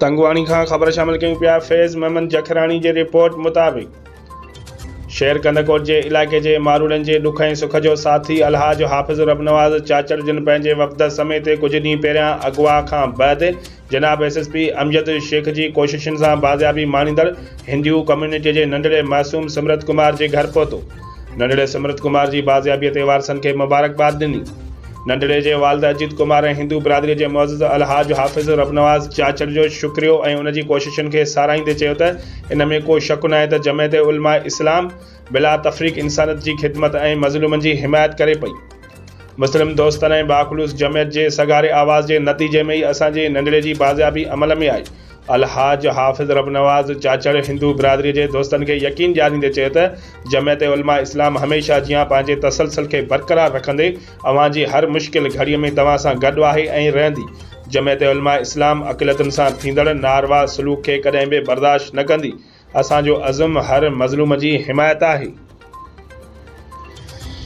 तंगवाणी खां ख़बर शामिल कयूं पिया। फैज़ महमद जखरानी जे रिपोर्ट मुताबिक़ शहर कंदकोट जे इलाइक़े जे मारूड़नि जे ॾुख ऐं सुख जो साथी अलहाज हाफ़िज़ रबनवाज़ चाचड़ जिन पंहिंजे वफ़द समेत कुझु ॾींहं पहिरियां अगवा खां बैदि जनाब एसएसपी अमजद शेख जी कोशिशुनि सां बाज़ियाबी माणींदड़ हिंदू कम्यूनिटी जे नंढड़े मासूम सिमरत कुमार जे घर पहुतो। नंढड़े सिमरत कुमार जी बाज़ियाबीअ ते वारसनि खे मुबारकबाद ॾिनी। नंढड़े जे वालिद अजीत कुमार ऐं हिंदू बिरादरी जे मुअज़्ज़िज़ अलहाज हाफ़िज़ रबनवाज़ चाचड़ जो शुक्रियो ऐं उन जी कोशिशुनि खे साराहींदे चयो त इन में को शक नाहे त जमियत उलमा इस्लाम बिला तफ़रीक़ इंसानियत जी ख़िदमत ऐं मज़लूमनि जी हिमायत करे पई। मुस्लिम दोस्तनि ऐं बाख़ुलूस जमियत जे सगारे आवाज़ जे नतीजे में ई असांजे नंढड़े जी बाज़ियाबी अमल में आई। अलहाज हाफ़िज़ रबनवाज़ चाचड़ हिंदू बिरादरी जे दोस्तनि खे यकीन ॾियारींदे चयो त जमियत उलमा इस्लाम हमेशह जीअं पंहिंजे तसलसल खे बरक़रार रखंदे अवां जी हर मुश्किल घड़ीअ में तव्हां सां गॾु आहे ऐं रहंदी। जमियत उलमा इस्लाम अक़िलतुनि सां थींदड़ नारवा सलूक खे कॾहिं बि बर्दाश्त न कंदी। असांजो अज़म हर मज़लूम जी हिमायत आहे।